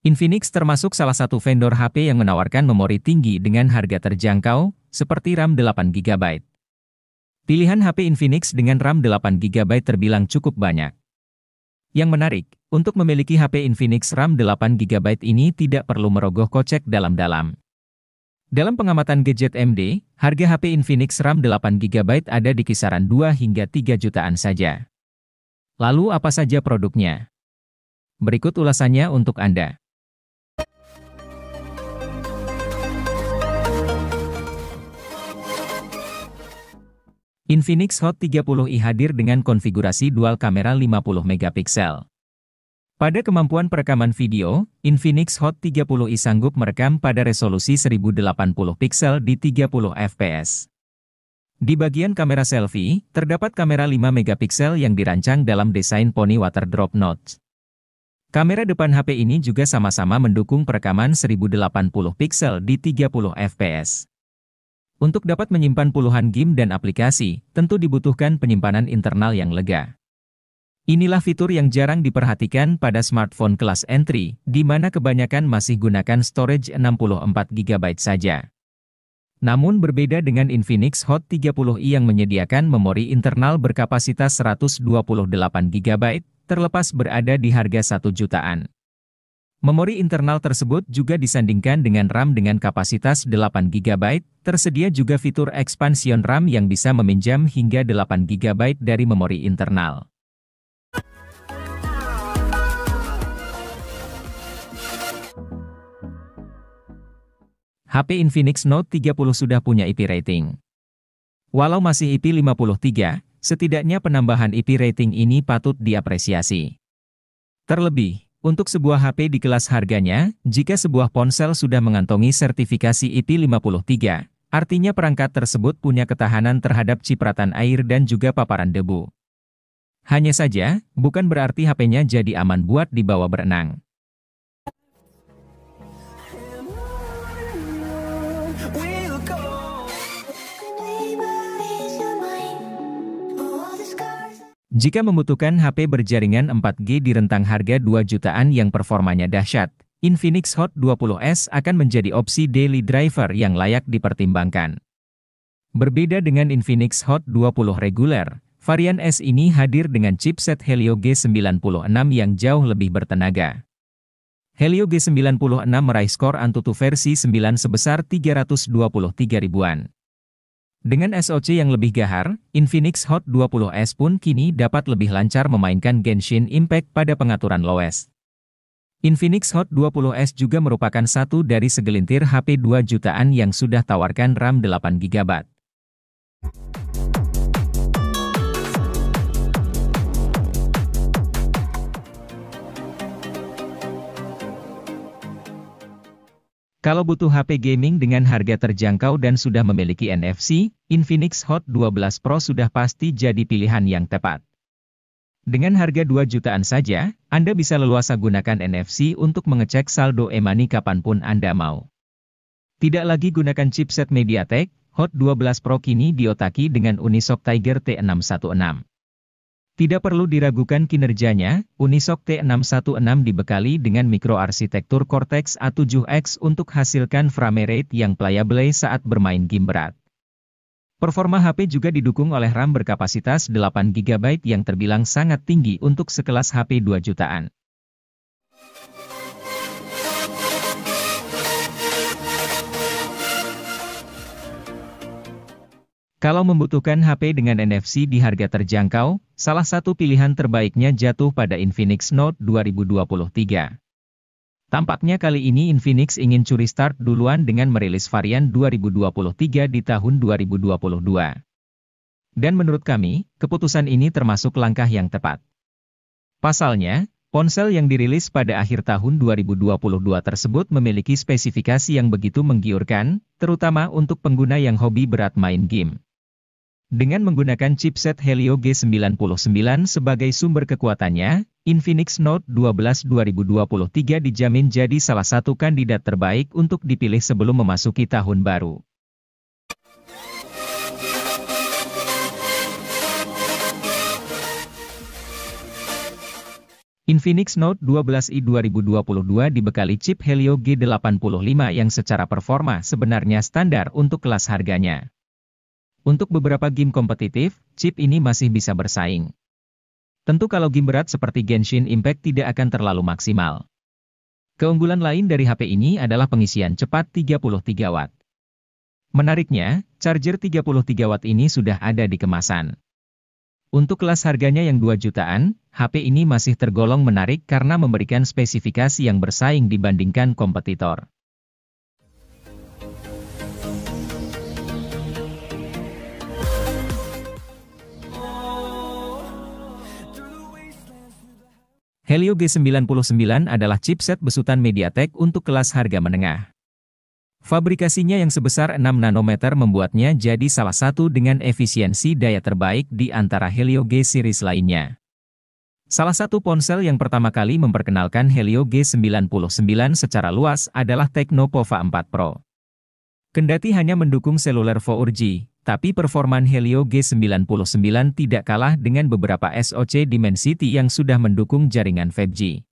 Infinix termasuk salah satu vendor HP yang menawarkan memori tinggi dengan harga terjangkau, seperti RAM 8GB. Pilihan HP Infinix dengan RAM 8GB terbilang cukup banyak. Yang menarik, untuk memiliki HP Infinix RAM 8GB ini tidak perlu merogoh kocek dalam-dalam. Dalam pengamatan Gadget MD, harga HP Infinix RAM 8GB ada di kisaran 2 hingga 3 jutaan saja. Lalu apa saja produknya? Berikut ulasannya untuk Anda. Infinix Hot 30i hadir dengan konfigurasi dual kamera 50 megapiksel. Pada kemampuan perekaman video, Infinix Hot 30i sanggup merekam pada resolusi 1080 piksel di 30 fps. Di bagian kamera selfie, terdapat kamera 5 megapiksel yang dirancang dalam desain Pony Water Drop Notch. Kamera depan HP ini juga sama-sama mendukung perekaman 1080 piksel di 30 fps. Untuk dapat menyimpan puluhan game dan aplikasi, tentu dibutuhkan penyimpanan internal yang lega. Inilah fitur yang jarang diperhatikan pada smartphone kelas entry, di mana kebanyakan masih gunakan storage 64GB saja. Namun berbeda dengan Infinix Hot 30i yang menyediakan memori internal berkapasitas 128GB, terlepas berada di harga 1 jutaan. Memori internal tersebut juga disandingkan dengan RAM dengan kapasitas 8GB, tersedia juga fitur expansion RAM yang bisa meminjam hingga 8GB dari memori internal. HP Infinix Note 30 sudah punya IP rating. Walau masih IP 53, setidaknya penambahan IP rating ini patut diapresiasi. Terlebih, untuk sebuah HP di kelas harganya, jika sebuah ponsel sudah mengantongi sertifikasi IP 53, artinya perangkat tersebut punya ketahanan terhadap cipratan air dan juga paparan debu. Hanya saja, bukan berarti HP-nya jadi aman buat dibawa berenang. Jika membutuhkan HP berjaringan 4G di rentang harga 2 jutaan yang performanya dahsyat, Infinix Hot 20s akan menjadi opsi daily driver yang layak dipertimbangkan. Berbeda dengan Infinix Hot 20 reguler, varian S ini hadir dengan chipset Helio G96 yang jauh lebih bertenaga. Helio G96 meraih skor Antutu versi 9 sebesar 323 ribuan. Dengan SoC yang lebih gahar, Infinix Hot 20s pun kini dapat lebih lancar memainkan Genshin Impact pada pengaturan lowes. Infinix Hot 20s juga merupakan satu dari segelintir HP 2 jutaan yang sudah tawarkan RAM 8GB. Kalau butuh HP gaming dengan harga terjangkau dan sudah memiliki NFC, Infinix Hot 12 Pro sudah pasti jadi pilihan yang tepat. Dengan harga 2 jutaan saja, Anda bisa leluasa gunakan NFC untuk mengecek saldo e-money kapanpun Anda mau. Tidak lagi gunakan chipset MediaTek, Hot 12 Pro kini diotaki dengan Unisoc Tiger T616. Tidak perlu diragukan kinerjanya, Unisoc T616 dibekali dengan mikroarsitektur Cortex A7X untuk hasilkan frame rate yang playable saat bermain game berat. Performa HP juga didukung oleh RAM berkapasitas 8GB yang terbilang sangat tinggi untuk sekelas HP 2 jutaan. Kalau membutuhkan HP dengan NFC di harga terjangkau, salah satu pilihan terbaiknya jatuh pada Infinix Note 2023. Tampaknya kali ini Infinix ingin curi start duluan dengan merilis varian 2023 di tahun 2022. Dan menurut kami, keputusan ini termasuk langkah yang tepat. Pasalnya, ponsel yang dirilis pada akhir tahun 2022 tersebut memiliki spesifikasi yang begitu menggiurkan, terutama untuk pengguna yang hobi berat main game. Dengan menggunakan chipset Helio G99 sebagai sumber kekuatannya, Infinix Note 12 2023 dijamin jadi salah satu kandidat terbaik untuk dipilih sebelum memasuki tahun baru. Infinix Note 12i 2022 dibekali chip Helio G85 yang secara performa sebenarnya standar untuk kelas harganya. Untuk beberapa game kompetitif, chip ini masih bisa bersaing. Tentu kalau game berat seperti Genshin Impact tidak akan terlalu maksimal. Keunggulan lain dari HP ini adalah pengisian cepat 33 Watt. Menariknya, charger 33 Watt ini sudah ada di kemasan. Untuk kelas harganya yang 2 jutaan, HP ini masih tergolong menarik karena memberikan spesifikasi yang bersaing dibandingkan kompetitor. Helio G99 adalah chipset besutan MediaTek untuk kelas harga menengah. Fabrikasinya yang sebesar 6 nanometer membuatnya jadi salah satu dengan efisiensi daya terbaik di antara Helio G series lainnya. Salah satu ponsel yang pertama kali memperkenalkan Helio G99 secara luas adalah Tecno Pova 4 Pro. Kendati hanya mendukung seluler 4G, tapi performan Helio G99 tidak kalah dengan beberapa SoC Dimensity yang sudah mendukung jaringan 5G.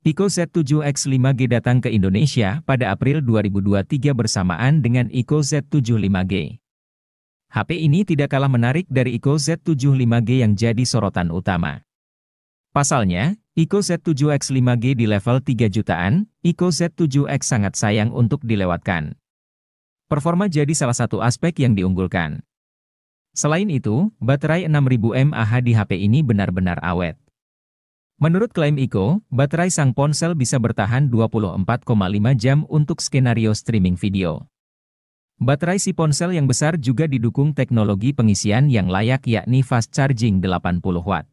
Pico Z7X 5G datang ke Indonesia pada April 2023 bersamaan dengan Ico Z7 5G. HP ini tidak kalah menarik dari Ico Z7 5G yang jadi sorotan utama. Pasalnya, Ico Z7X 5G di level 3 jutaan, Ico Z7X sangat sayang untuk dilewatkan. Performa jadi salah satu aspek yang diunggulkan. Selain itu, baterai 6000 mAh di HP ini benar-benar awet. Menurut klaim Ico, baterai sang ponsel bisa bertahan 24,5 jam untuk skenario streaming video. Baterai si ponsel yang besar juga didukung teknologi pengisian yang layak yakni fast charging 80 Watt.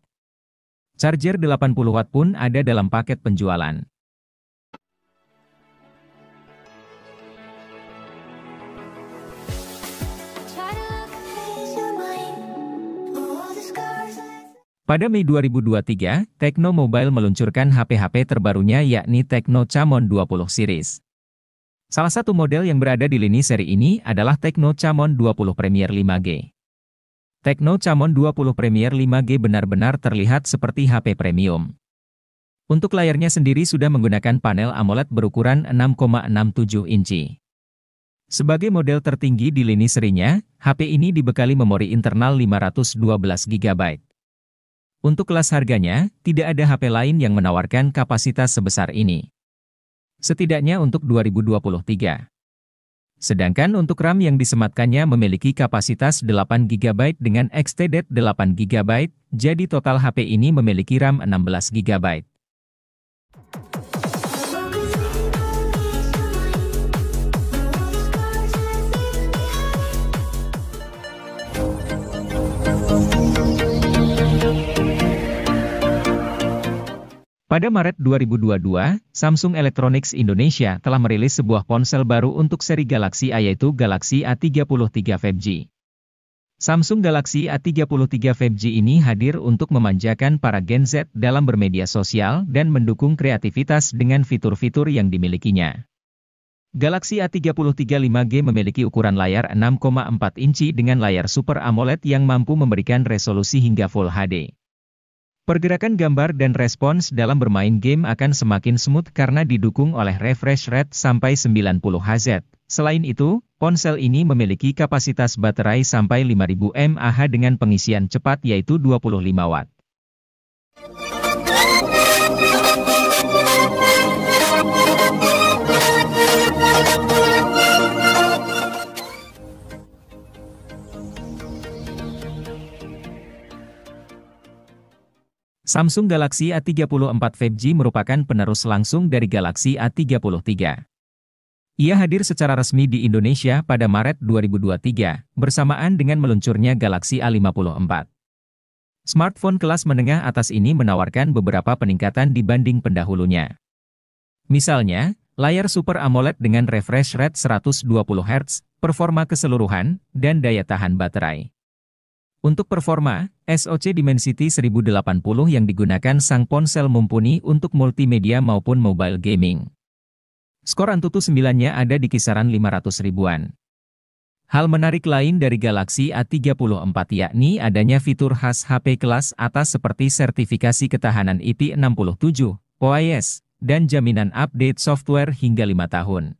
Charger 80 Watt pun ada dalam paket penjualan. Pada Mei 2023, Tecno Mobile meluncurkan HP-HP terbarunya yakni Tecno Camon 20 series. Salah satu model yang berada di lini seri ini adalah Tecno Camon 20 Premier 5G. Tecno Camon 20 Premier 5G benar-benar terlihat seperti HP premium. Untuk layarnya sendiri sudah menggunakan panel AMOLED berukuran 6,67 inci. Sebagai model tertinggi di lini serinya, HP ini dibekali memori internal 512 GB. Untuk kelas harganya, tidak ada HP lain yang menawarkan kapasitas sebesar ini. Setidaknya untuk 2023. Sedangkan untuk RAM yang disematkannya memiliki kapasitas 8 GB dengan extended 8 GB, jadi total HP ini memiliki RAM 16 GB. Pada Maret 2022, Samsung Electronics Indonesia telah merilis sebuah ponsel baru untuk seri Galaxy A yaitu Galaxy A33 5G. Samsung Galaxy A33 5G ini hadir untuk memanjakan para Gen Z dalam bermedia sosial dan mendukung kreativitas dengan fitur-fitur yang dimilikinya. Galaxy A33 5G memiliki ukuran layar 6,4 inci dengan layar Super AMOLED yang mampu memberikan resolusi hingga Full HD. Pergerakan gambar dan respons dalam bermain game akan semakin smooth karena didukung oleh refresh rate sampai 90 Hz. Selain itu, ponsel ini memiliki kapasitas baterai sampai 5000 mAh dengan pengisian cepat yaitu 25 Watt. Samsung Galaxy A34 5G merupakan penerus langsung dari Galaxy A33. Ia hadir secara resmi di Indonesia pada Maret 2023, bersamaan dengan meluncurnya Galaxy A54. Smartphone kelas menengah atas ini menawarkan beberapa peningkatan dibanding pendahulunya. Misalnya, layar Super AMOLED dengan refresh rate 120 Hz, performa keseluruhan, dan daya tahan baterai. Untuk performa, SoC Dimensity 1080 yang digunakan sang ponsel mumpuni untuk multimedia maupun mobile gaming. Skor Antutu 9-nya ada di kisaran 500 ribuan. Hal menarik lain dari Galaxy A34 yakni adanya fitur khas HP kelas atas seperti sertifikasi ketahanan IP67, OIS, dan jaminan update software hingga 5 tahun.